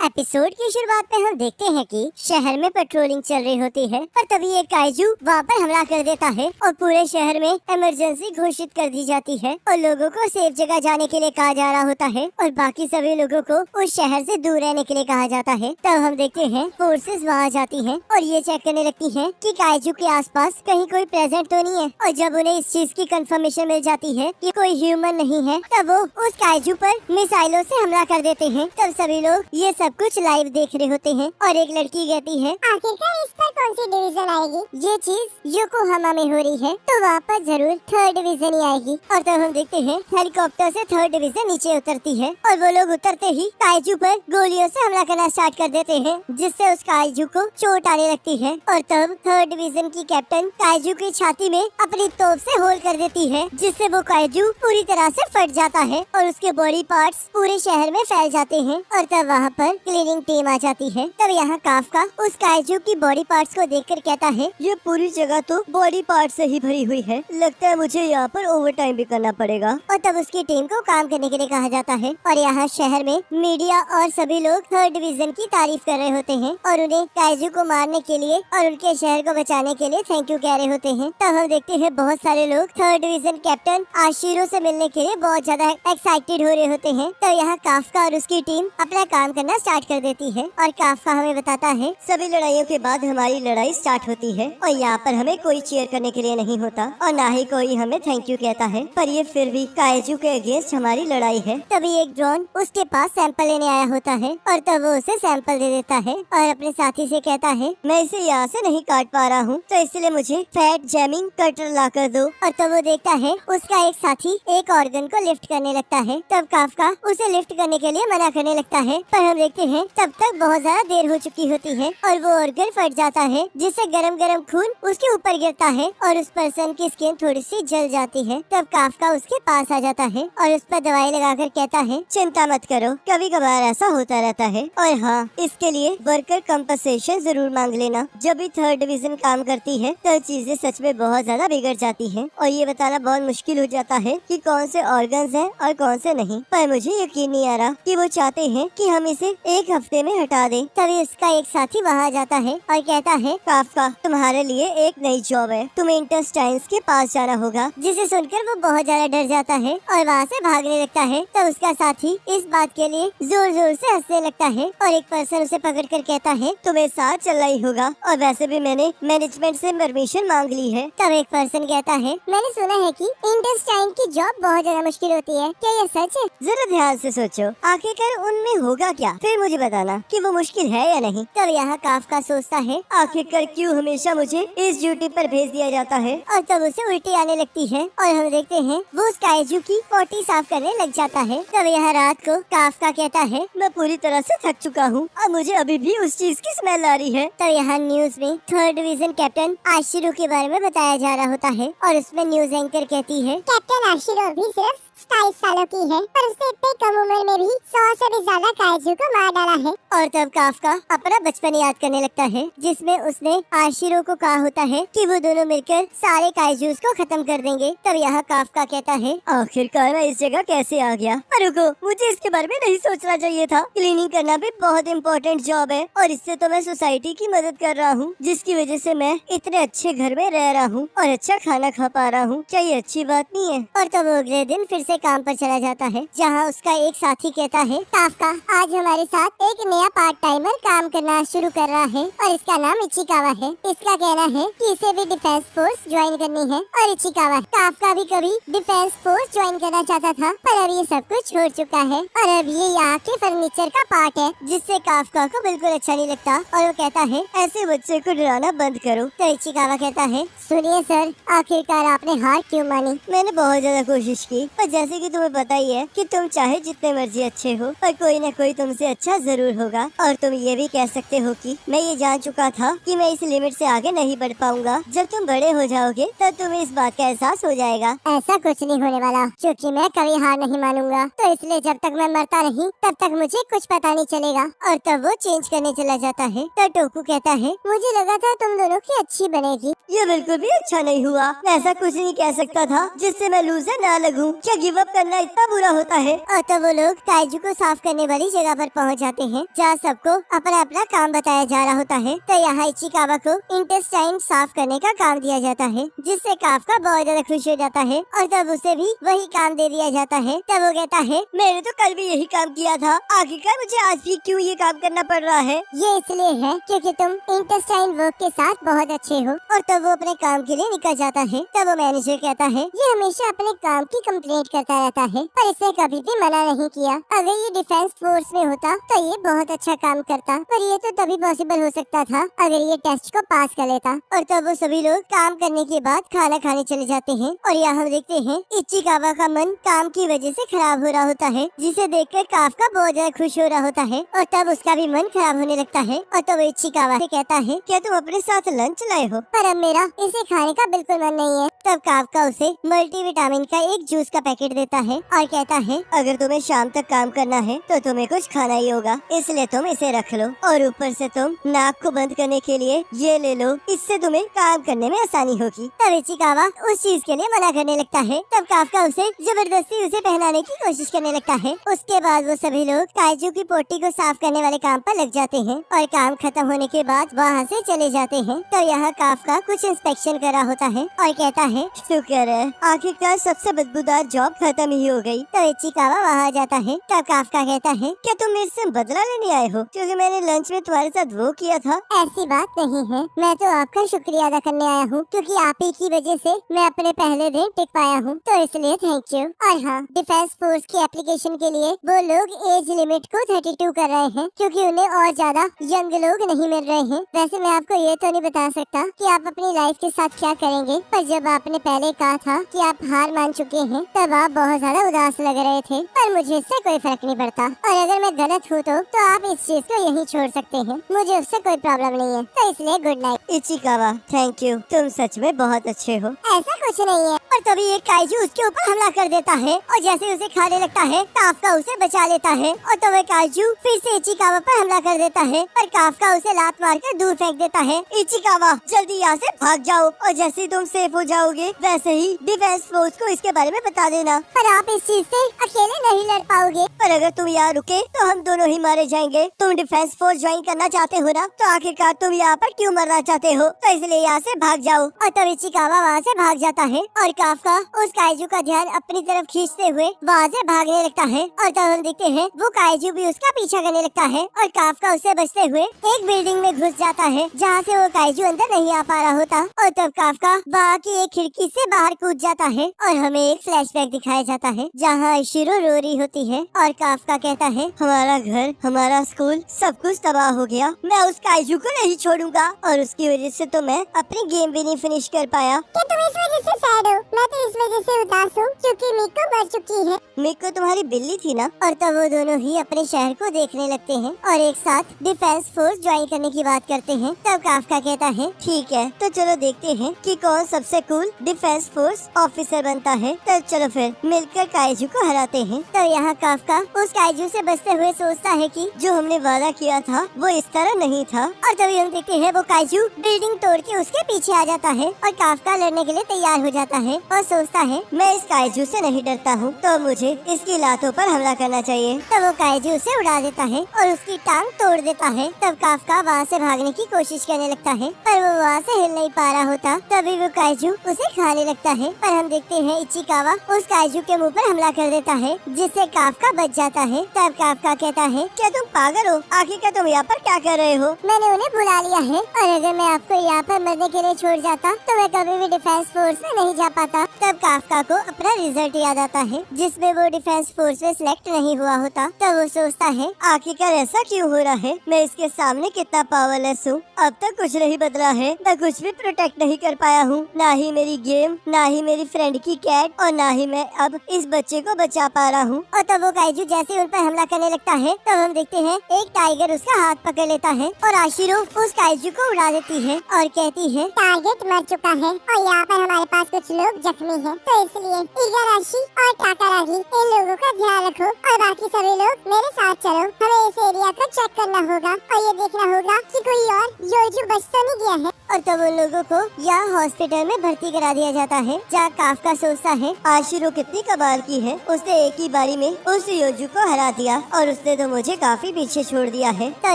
Episode की शुरुआत में हम देखते हैं कि शहर में पेट्रोलिंग चल रही होती है और तभी एक काइजू वहाँ पर हमला कर देता है और पूरे शहर में इमरजेंसी घोषित कर दी जाती है और लोगों को सेफ जगह जाने के लिए कहा जा रहा होता है और बाकी सभी लोगों को उस शहर से दूर रहने के लिए कहा जाता है। तब हम देखते हैं फोर्सेस वहाँ जाती हैं और ये चेक करने लगती हैं कि काइजू के आसपास कहीं कोई प्रेजेंट तो नहीं है। और जब उन्हें इस चीज की कंफर्मेशन मिल जाती है कि कोई ह्यूमन नहीं है, तब वो उस काइजू पर मिसाइलों से हमला कर देते हैं। तब सभी लोग ये सब कुछ लाइव देख रहे होते हैं और एक लड़की कहती है, आखिरकार इस पर कौन सी डिवीजन आएगी? ये चीज योकोहामा में हो रही है तो वहाँ पर जरूर थर्ड डिवीजन ही आएगी। और तब हम देखते हैं हेलीकॉप्टर से थर्ड डिवीजन नीचे उतरती है और वो लोग उतरते ही काइजू पर गोलियों से हमला करना स्टार्ट कर देते हैं, जिससे उस काइजू को चोट आने लगती है। और तब थर्ड डिवीजन की कैप्टन काइजू की छाती में अपनी तोप से होल कर देती है, जिससे वो काइजू पूरी तरह से फट जाता है और उसके बॉडी पार्ट्स पूरे शहर में फैल जाते हैं। और तब वहाँ पर क्लीनिंग टीम आ जाती है। तब यहाँ काफका उस काइजू की बॉडी पार्ट्स को देखकर कहता है, ये पूरी जगह तो बॉडी पार्ट से ही भरी हुई है, लगता है मुझे यहाँ पर ओवर टाइम भी करना पड़ेगा। और तब उसकी टीम को काम करने के लिए कहा जाता है और यहाँ शहर में मीडिया और सभी लोग थर्ड डिवीजन की तारीफ कर रहे होते हैं और उन्हें काइजू को मारने के लिए और उनके शहर को बचाने के लिए थैंक यू कह रहे होते हैं। तब हम देखते हैं बहुत सारे लोग थर्ड डिवीजन कैप्टन आशिरो से मिलने के लिए बहुत ज्यादा एक्साइटेड हो रहे होते हैं। तो यहाँ काफका और उसकी टीम अपना काम करना स्टार्ट कर देती है और काफका हमें बताता है, सभी लड़ाइयों के बाद हमारी लड़ाई स्टार्ट होती है और यहाँ पर हमें कोई चीयर करने के लिए नहीं होता और ना ही कोई हमें थैंक यू कहता है, पर ये फिर भी काइजू के अगेंस्ट हमारी लड़ाई है। तभी एक ड्रोन उसके पास सैंपल लेने आया होता है और तब वो उसे सैंपल दे देता है और अपने साथी से कहता है, मैं इसे यहाँ से नहीं काट पा रहा हूँ तो इसलिए मुझे फैट जैमिंग कटर ला कर दो। और तब वो देखता है उसका एक साथी एक ऑर्गन को लिफ्ट करने लगता है। तब काफका उसे लिफ्ट करने के लिए मना करने लगता है, पर हम देखते हैं तब तक बहुत ज्यादा देर हो चुकी होती है और वो ऑर्गन फट जाता है, जिससे गरम गरम खून उसके ऊपर गिरता है और उस पर्सन की स्किन थोड़ी सी जल जाती है। तब काफका उसके पास आ जाता है और उस पर दवाई लगाकर कहता है, चिंता मत करो, कभी कभार ऐसा होता रहता है और हाँ, इसके लिए वर्कर कंपनसेशन जरूर मांग लेना। जब भी थर्ड डिवीजन काम करती है तो चीजें सच में बहुत ज्यादा बिगड़ जाती है और ये बताना बहुत मुश्किल हो जाता है कि कौन से ऑर्गन्स हैं और कौन से नहीं। पर मुझे यकीन नहीं आ रहा कि वो चाहते हैं कि हम इसे एक हफ्ते में हटा दें। तभी उसका एक साथी वहाँ जाता है और कहता है, काफका तुम्हारे लिए एक नई जॉब है, तुम्हें इंटेस्टाइन्स के पास जाना होगा। जिसे सुनकर वो बहुत ज्यादा डर जाता है और वहाँ से भागने लगता है। तब उसका साथी इस बात के लिए जोर जोर से हंसने लगता है और एक पर्सन उसे पकड़कर कहता है, तुम्हें साथ चलना ही होगा और वैसे भी मैंने मैनेजमेंट से परमिशन मांग ली है। तब एक पर्सन कहता है, मैंने सुना है कि इंटेस्टाइन की जॉब बहुत ज्यादा मुश्किल होती है, क्या ये सच है? जरा ध्यान से सोचो, आखिरकार उनमें होगा क्या, फिर मुझे बताना कि वो मुश्किल है या नहीं। तब यहाँ काफका सोचता है, आखिरकार क्यों हमेशा मुझे इस ड्यूटी पर भेज दिया जाता है। और तब उसे उल्टी आने लगती है और हम देखते हैं वो उस काइजू की पोटी साफ करने लग जाता है। तब यहाँ रात को काफका कहता है, मैं पूरी तरह से थक चुका हूँ और मुझे अभी भी उस चीज की स्मेल आ रही है। तब यहाँ न्यूज में थर्ड डिवीजन कैप्टन आशिरो के बारे में बताया जा रहा होता है और उसमें न्यूज एंकर कहती है, कैप्टन आशिरो भी सिर्फ 27 सालों की है पर उसने इतने कम उम्र में भी 100 से भी ज्यादा काइजू को मार डाला है। और तब काफका अपना बचपन याद करने लगता है, जिसमें उसने आशिरो को कहा होता है कि वो दोनों मिलकर सारे काइजूस को खत्म कर देंगे। तब यहाँ काफका कहता है, आखिरकार मैं इस जगह कैसे आ गया? रुको, मुझे इसके बारे में नहीं सोचना चाहिए था। क्लीनिंग करना भी बहुत इम्पोर्टेंट जॉब है और इससे तो मैं सोसाइटी की मदद कर रहा हूँ, जिसकी वजह से मैं इतने अच्छे घर में रह रहा हूँ और अच्छा खाना खा पा रहा हूँ। क्या ये अच्छी बात नहीं है? और तब अगले दिन फिर से काम पर चला जाता है, जहाँ उसका एक साथी कहता है, काफका आज हमारे साथ एक नया पार्ट टाइमर काम करना शुरू कर रहा है और इसका नाम इचिकावा है। इसका कहना है कि इसे भी डिफेंस फोर्स ज्वाइन करनी है। और इचिकावा काफका भी कभी डिफेंस फोर्स ज्वाइन करना चाहता था, पर अब ये सब कुछ छोड़ चुका है और अब ये यहाँ के फर्नीचर का पार्ट है, जिससे काफका को बिल्कुल अच्छा नहीं लगता और वो कहता है, ऐसे बच्चे को डराना बंद करो। तो इचिकावा कहता है, सुनिए सर, आखिरकार आपने हार क्यों मानी? मैंने बहुत ज्यादा कोशिश की, पर जैसे कि तुम्हें पता ही है कि तुम चाहे जितने मर्जी अच्छे हो, पर कोई न कोई तुमसे अच्छा जरूर होगा। और तुम ये भी कह सकते हो कि मैं ये जान चुका था कि मैं इस लिमिट से आगे नहीं बढ़ पाऊंगा। जब तुम बड़े हो जाओगे तब तुम्हें इस बात का एहसास हो जाएगा। ऐसा कुछ नहीं होने वाला, क्योंकि मैं कभी हार नहीं मानूंगा। तो इसलिए जब तक मैं मरता नहीं तब तक मुझे कुछ पता नहीं चलेगा। और तब वो चेंज करने चला जाता है। तो टोकू कहता है, मुझे लगा था तुम दोनों की अच्छी बनेगी। ये बिल्कुल भी अच्छा नहीं हुआ। मैं ऐसा कुछ नहीं कह सकता था जिससे मैं लूजर ना लगूं। क्या गिव अप करना इतना बुरा होता है। और तब वो लोग काइजू को साफ करने वाली जगह पर पहुंच जाते हैं, जहाँ सबको अपना अपना काम बताया जा रहा होता है। तो यहाँ इचिकावा को इंटेस्टाइन साफ करने का काम दिया जाता है, जिससे काफका बहुत ज्यादा खुश हो जाता है और तब उसे भी वही काम दे दिया जाता है। तब वो कहता है, मैंने तो कल भी यही काम किया था, आखिरकार मुझे आज भी क्यों ये काम करना पड़ रहा है? ये इसलिए है क्योंकि तुम इंटेस्टाइन वर्क के साथ बहुत अच्छे हो। और तब वो अपने काम के लिए निकल जाता है। तब वो मैनेजर कहता है, ये हमेशा अपने काम की कंप्लेंट करता रहता है, पर इसने कभी भी मना नहीं किया। अगर ये डिफेंस फोर्स में होता तो ये बहुत अच्छा काम करता, पर ये तो तभी पॉसिबल हो सकता था अगर ये टेस्ट को पास कर लेता। और तब वो सभी लोग काम करने के बाद खाना खाने चले जाते हैं। और यहाँ हम देखते हैं इचिकावा का मन काम की वजह से खराब हो रहा होता है, जिसे देखकर काफका बहुत ज्यादा खुश हो रहा होता है। और तब उसका भी मन खराब होने लगता है। और तब वो इचिकावा से कहता है, क्या तुम अपने साथ लंच लाए हो? पर अब मेरा इसे खाने का बिल्कुल मन नहीं है। तब काफका उसे मल्टीविटामिन का एक जूस का पैकेट देता है और कहता है, अगर तुम्हें शाम तक काम करना है तो तुम्हें कुछ खाना ही होगा, इसलिए तुम इसे रख लो। और ऊपर से तुम नाक को बंद करने के लिए ये ले लो, इससे तुम्हें काम करने में आसानी होगी। तब इचिकावा उस चीज के लिए मना करने लगता है। तब काफका उसे जबरदस्ती उसे पहनाने की कोशिश करने लगता है। उसके बाद वो सभी लोग काइजू की पोटी को साफ करने वाले काम पर लग जाते हैं और काम खत्म होने के बाद वहाँ से चले जाते हैं। तो यहाँ काफका कुछ इंस्पेक्शन कर रहा होता है और कहता है, शुक्र है आखिरकार सबसे बदबूदार जॉब खत्म ही हो गई। तो इचिकावा वहाँ जाता है। तब काफका कहता है, क्या तुम मेरे से बदला लेने आए हो क्योंकि मैंने लंच में तुम्हारे साथ वो किया था? ऐसी बात नहीं है, मैं तो आपका शुक्रिया अदा करने आया हूँ क्योंकि आप ही की वजह से मैं अपने पहले दिन टिक पाया हूँ, तो इसलिए थैंक यू। और हाँ, डिफेंस फोर्स की एप्लीकेशन के लिए वो लोग एज लिमिट को 32 कर रहे हैं क्योंकि उन्हें और ज्यादा यंग लोग नहीं मिल रहे हैं। वैसे मैं आपको ये तो नहीं बता सकता कि आप अपनी लाइफ के साथ क्या करेंगे, पर जब आपने पहले कहा था कि आप हार मान चुके हैं तब आप बहुत ज्यादा उदास लग रहे थे, पर मुझे इससे कोई फर्क नहीं पड़ता। और अगर मैं गलत हूँ तो आप इस चीज को यहीं छोड़ सकते हैं, मुझे उससे कोई प्रॉब्लम नहीं है। तो इसलिए good night. Ichikawa, thank you, तुम सच में बहुत अच्छे हो। ऐसा कुछ नहीं है। और तभी एक काइजू उसके ऊपर हमला कर देता है और जैसे उसे खाने लगता है काफका उसे बचा लेता है। और तब काइजू फिर से इचिकावा पर हमला कर देता है, पर काफका उसे लात मारकर दूर फेंक देता है। इचिकावा, जल्दी यहाँ से भाग जाओ और जैसे ही तुम सेफ हो जाओगे वैसे ही डिफेंस फोर्स को इसके बारे में बता देना। पर आप इस चीज से अकेले नहीं लड़ पाओगे। पर अगर तुम यहाँ रुके तो हम दोनों ही मारे जाएंगे। तुम डिफेंस फोर्स ज्वाइन करना चाहते हो ना, तो आखिरकार तुम यहाँ पर क्यों मरना चाहते हो? तो इसलिए यहाँ से भाग जाओ। और तब इचिकावा वहाँ से भाग जाता है और काफका उस काइजू का ध्यान अपनी तरफ खींचते हुए वहाँ से भागने लगता है। और तब हम देखते हैं वो काइजू भी उसका पीछा करने लगता है और काफका उससे बचते हुए एक बिल्डिंग में घुस जाता है जहाँ से वो काइजू अंदर नहीं आ पा रहा होता। और तब काफका वहाँ की एक खिड़की से बाहर कूद जाता है और हमें एक फ्लैशबैक दिखाया जाता है जहाँ शिरो रो रही होती है और काफका कहता है, हमारा घर, हमारा स्कूल, सब कुछ तबाह हो गया। मैं उस काइजू को नहीं छोड़ूंगा और उसकी वजह से तो मैं अपनी गेम भी नहीं फिनिश कर पाया। क्या तुम इस वजह से सैड हो? मैं तो इस वजह से उदास हूँ क्योंकि मिको मर चुकी है। मिको तुम्हारी बिल्ली थी ना? और तब वो दोनों ही अपने शहर को देखने लगते हैं और एक साथ डिफेंस फोर्स ज्वाइन करने की बात करते हैं। तब काफका कहता है, ठीक है तो चलो देखते हैं कि कौन सबसे कूल डिफेंस फोर्स ऑफिसर बनता है। तो चलो फिर मिलकर काइजू को हराते हैं। तो यहाँ काफका उस काइजू से बचते हुए सोचता है कि जो हमने वादा किया था वो इस तरह नहीं था। और तभी हम देखते हैं वो काइजू बिल्डिंग तोड़ के उसके पीछे आ जाता है और काफका लड़ने के लिए तैयार हो जाता है और सोचता है, मैं इस काइजू से नहीं डरता हूँ तो मुझे इसकी लातों पर हमला करना चाहिए। तब वो काइजू उसे उड़ा देता है और उसकी टांग तोड़ देता है। तब काफका वहाँ से भागने की कोशिश करने लगता है पर वो वहाँ से हिल नहीं पा रहा होता। तभी वो काइजू उसे खाने लगता है पर हम देखते हैं इचिकावा उस काइजू के मुंह पर हमला कर देता है जिससे काफका बच जाता है। तब काफका कहता है, क्या तुम पागल हो? आखिरकार तुम यहाँ पर क्या कर रहे हो? मैंने उन्हें बुला लिया है और अगर मैं आपको यहाँ पर मरने के लिए छोड़ जाता तो मैं कभी भी डिफेंस फोर्स में नहीं जा पाता। तब काफका को अपना रिजल्ट याद आता है जिसमें वो डिफेंस फोर्स में सिलेक्ट नहीं हुआ होता। तब वो सोचता है, आखिरकार ऐसा क्यों हो रहा है? मैं इसके सामने कितना पावरलेस हूँ। अब तक कुछ नहीं बदला है, मैं कुछ भी प्रोटेक्ट नहीं कर पाया हूँ, ना ही मेरी गेम, ना ही मेरी फ्रेंड की कैट और ना ही मैं अब इस बच्चे को बचा पा रहा हूँ। और तब वो काइजू जैसे उन पर हमला करने लगता है तब हम देखते हैं एक टाइगर उसका हाथ पकड़ लेता है और आशिरो उस काइजू को उड़ा देती है और कहती है, टारगेट मर चुका है और यहाँ पर हमारे पास कुछ लोग जख्मी हैं, तो इसलिए इगाराशी और टाकारागी इन लोगों का ध्यान रखो और बाकी सभी लोग मेरे साथ चलो। हमें इस एरिया को चेक करना होगा और ये देखना होगा कि कोई और योजू बच तो नहीं गया है। और तब उन लोगों को यहाँ हॉस्पिटल में भर्ती करा दिया जाता है, जहाँ काफका सोचता है आशिरो कितनी कमाल की है, उसने एक ही बारी में उस योजू को हरा दिया और उसने तो मुझे काफी पीछे छोड़ दिया है। तो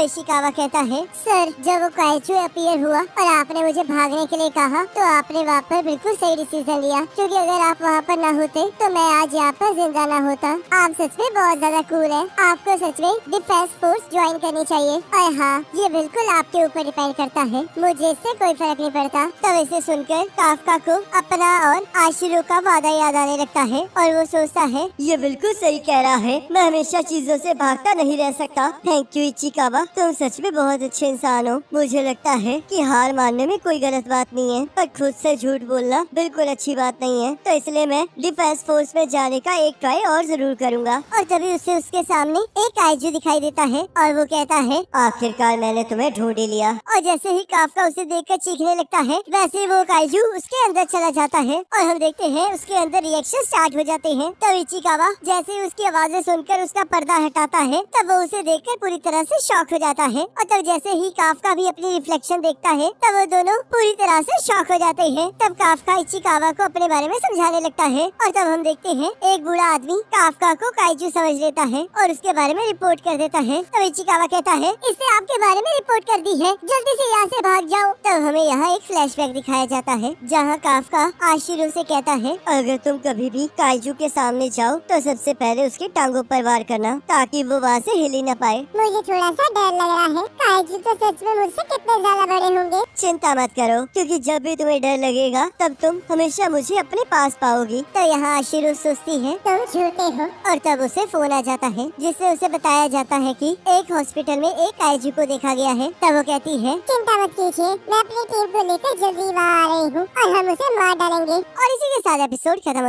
इशिकावा कहता है, सर जब वो काइजू अपीयर हुआ और आपने मुझे भागने के लिए कहा तो आपने वहाँ पर बिल्कुल सही डिसीजन लिया, क्योंकि अगर आप वहाँ पर न होते तो मैं आज यहाँ पर जिंदा न होता। आप सच में बहुत ज्यादा कूल है, आपको सच में डिफेंस फोर्स ज्वाइन करनी चाहिए। और हाँ, ये बिल्कुल आपके ऊपर डिपेंड करता है, मुझे इससे कोई फर्क नहीं पड़ता। तब इसे सुनकर काफका को अपना और आशिरो का वादा याद आने लगता है और वो सोचता है, ये बिल्कुल सही कह रहा है, मैं हमेशा चीजों से भागता नहीं रह सकता। थैंक यू इचिकावा, तुम सच में बहुत अच्छे इंसान हो। मुझे लगता है कि हार मानने में कोई गलत बात नहीं है, पर खुद से झूठ बोलना बिल्कुल अच्छी बात नहीं है। तो इसलिए मैं डिफेंस फोर्स में जाने का एक ट्राई और जरूर करूँगा। और तभी उसे उसके सामने एक काइजू दिखाई देता है और वो कहता है, आखिरकार मैंने तुम्हें ढूंढ ही लिया। और जैसे ही काफका उसे देखकर चीखने लगता है, वैसे ही वो काइजू उसके अंदर चला जाता है और हम देखते हैं उसके अंदर रिएक्शन स्टार्ट हो जाते हैं। तब इचिकावा जैसे ही उसकी आवाजें सुनकर उसका पर्दा हटाता है, तब वो उसे देखकर पूरी तरह से शॉक हो जाता है। और तब जैसे ही काफका भी अपनी रिफ्लेक्शन देखता है, तब वो दोनों पूरी तरह से शॉक हो जाते हैं। तब काफका इचिकावा को अपने बारे में समझाने लगता है और तब हम देखते हैं एक बूढ़ा आदमी काफका को काइजू समझ लेता है और उसके बारे में रिपोर्ट कर देता है। तब इचिकावा कहता है, इसने आपके बारे में रिपोर्ट कर दी है, जल्दी से यहाँ से भाग जाओ। तब हमें यहाँ एक फ्लैशबैक दिखाया जाता है, जहाँ काफका आशिरो से कहता है, अगर तुम कभी भी काइजू के सामने जाओ तो सबसे पहले उसकी टांगों पर वार करना, ताकि वो वहाँ से हिल ही न पाए। मुझे थोड़ा सा डर लग रहा है, काइजू तो सच में मुझसे कितने ज्यादा बड़े होंगे। चिंता मत करो, क्योंकि जब भी तुम्हें डर लगेगा तब तुम हमेशा मुझे अपने पास पाओगी। तो यहाँ आशिरो सोचती है, तुम झूठे हो। और तब उसे फोन आ जाता है, जिससे उसे बताया जाता है कि एक हॉस्पिटल में एक काइजू को देखा गया है। तब वो कहती है, चिंता मत कीजिए, मैं अपनी टीम को लेकर जल्दी वहाँ आ रही हूँ और हम उसे मार डालेंगे। और इसी के साथ एपिसोड खत्म।